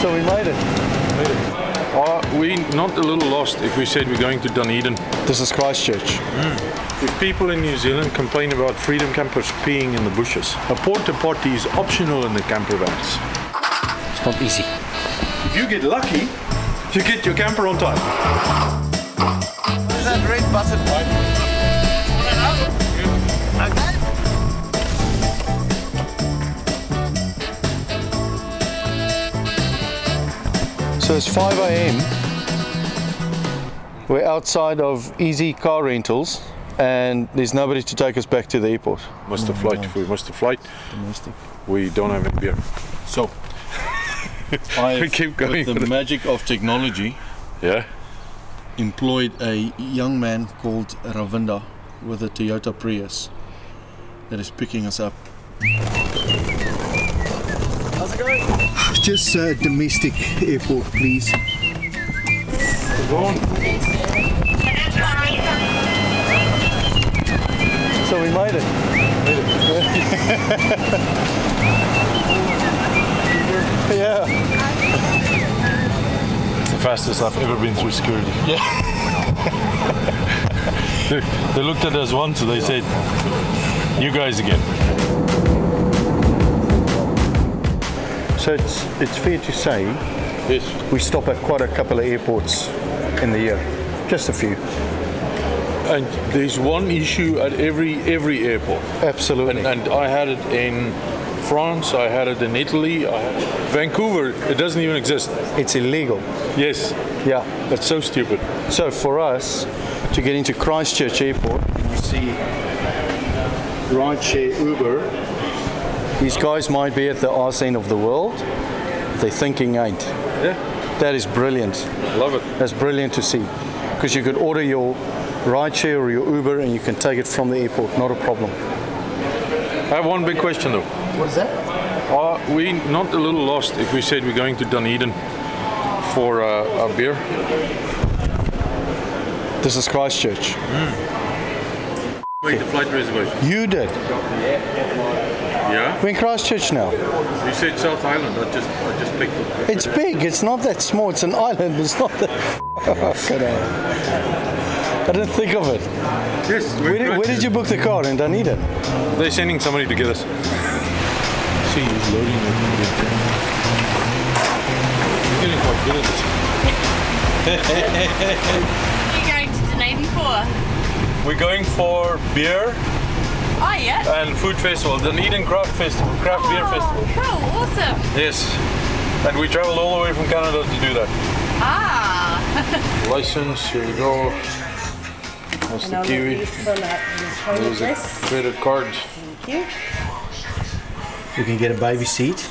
So we made it. Are we not a little lost if we said we're going to Dunedin? This is Christchurch. If people in New Zealand complain about freedom campers peeing in the bushes, a porta potty is optional in the campervans. It's not easy. If you get lucky, you get your camper on time. Is that red button? So it's 5 a.m. We're outside of Easy Car Rentals and there's nobody to take us back to the airport. Must have flight. If we must have flight, Domestic. we don't have any beer. So, I We keep going with the magic of technology, Yeah? employed a young man called Ravinda with a Toyota Prius that is picking us up. How's it going? Just domestic airport, please. Go on. So we made it. Yeah. It's the fastest I've ever been through security. Yeah. They looked at us once and they said, "You guys again." So it's fair to say Yes. we stop at quite a couple of airports in the year. Just a few. And there's one issue at every airport. Absolutely. And I had it in France, I had it in Italy, Vancouver, it doesn't even exist. It's illegal. Yes, Yeah. that's so stupid. So for us to get into Christchurch Airport, we see rideshare Uber. These guys might be at the arse end of the world. They're thinking ain't. Yeah, That is brilliant. love it. That's brilliant to see. Because you could order your rideshare or your Uber and you can take it from the airport, not a problem. I have one big question though. What is that? Are we not a little lost if we said we're going to Dunedin for a beer? This is Christchurch. Wait, the flight reservation. You did. Yeah? We're in Christchurch now. You said South Island, I just picked it. It's big, it's not that small, it's an island, it's not that... I didn't think of it. Yes, Where did you book the car? In Dunedin? They're sending somebody to get us. See, he's loading it. You're getting quite good at this. What are you going to Dunedin for? We're going for beer Oh, yeah? and food festival, Dunedin Craft Festival, Craft Beer Festival. Cool, awesome. Yes, and we traveled all the way from Canada to do that. Ah. License, here we go. That's the Kiwi. There's a credit card. Thank you. We can get a baby seat.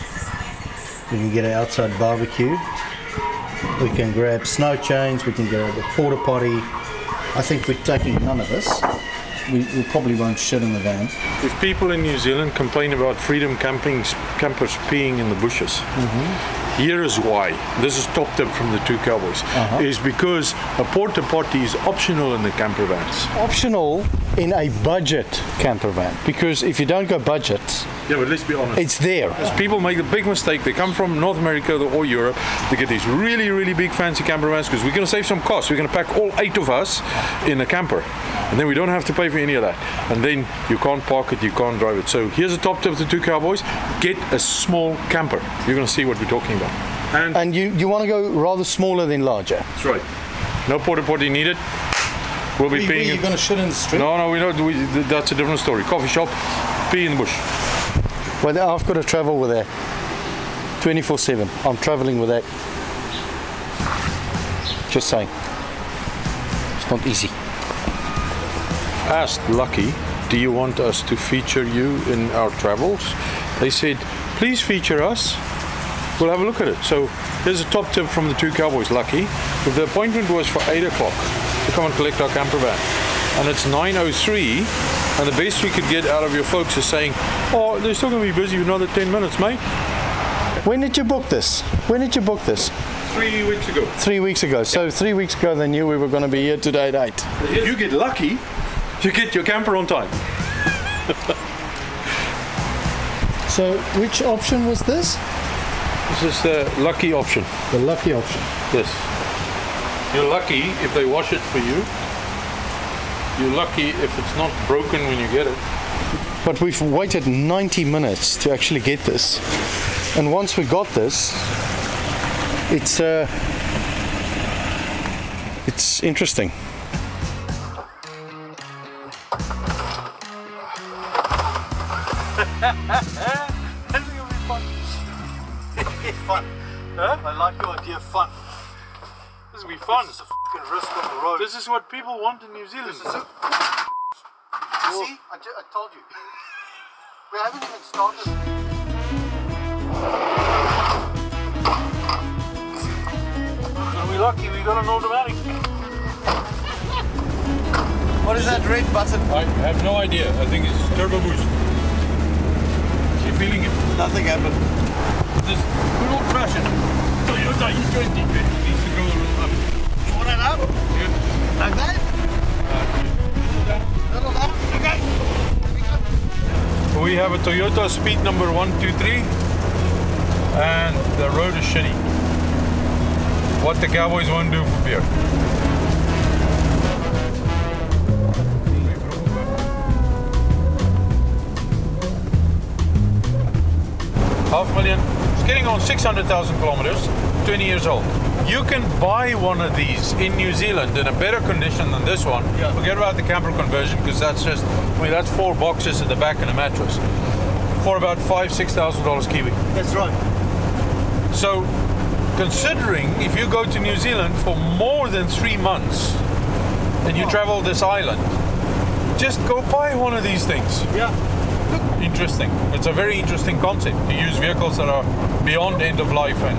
We can get an outside barbecue. We can grab snow chains. We can grab a porta potty. I think we're taking none of this. We probably won't shit in the van. If people in New Zealand complain about freedom campers peeing in the bushes, here is why. This is top tip from the Two Cowboys. Is because a porta potty is optional in the campervans. Optional in a budget camper van. Because if you don't go budget, Yeah, but let's be honest. it's there. People make the big mistake. They come from North America or Europe to get these really, really big fancy campervans because we're going to save some costs. We're going to pack all 8 of us in a camper. And then we don't have to pay for any of that. And then you can't park it, you can't drive it. So here's a top tip of the Two Cowboys. Get a small camper. You're going to see what we're talking about. And And you want to go rather smaller than larger. that's right. No porta potty needed. We'll be peeing. You're going to shit in the street? No, we don't. That's a different story. Coffee shop, pee in the bush. Well, I've got to travel with that 24/7. I'm traveling with that. Just saying. It's not easy. Asked Lucky, do you want us to feature you in our travels? They said, please feature us. We'll have a look at it. So here's a top tip from the Two Cowboys, Lucky. If the appointment was for 8 o'clock to come and collect our camper van, and it's 9:03, and the best we could get out of your folks is saying, oh, they're still going to be busy for another 10 minutes, mate. When did you book this? When did you book this? 3 weeks ago. 3 weeks ago. So 3 weeks ago they knew we were going to be here today at 8. If you get lucky, you get your camper on time. So which option was this? This is the lucky option. The lucky option. Yes. You're lucky if they wash it for you. You're lucky if it's not broken when you get it. But we've waited 90 minutes to actually get this. And once we got this, it's interesting. This is gonna be fun. Fun. Huh? I like your idea of fun. This will be fun. This is a fucking risk on the road. This is what people want in New Zealand. See? I told you. We haven't even started. Are we lucky we got an automatic? What is that red button? I have no idea. I think it's turbo boost. You're feeling it? Nothing happened. This good old fashioned Toyota E20 needs to go up. You want it up? Yeah. Like that? Little down? Okay. Here we go. We have a Toyota speed number 123 and the road is shitty. What the Cowboys won't do for beer. $500,000, it's getting on 600,000 kilometers, 20 years old. You can buy one of these in New Zealand in a better condition than this one. Yeah. Forget about the camper conversion because that's just, I mean, that's 4 boxes at the back and a mattress for about $5,000-6,000 Kiwi. That's right. So, considering if you go to New Zealand for more than 3 months and you travel this island, just go buy one of these things. Yeah. Interesting. It's a very interesting concept to use vehicles that are beyond end of life and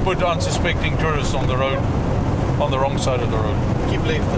put unsuspecting tourists on the road, on the wrong side of the road. Keep left.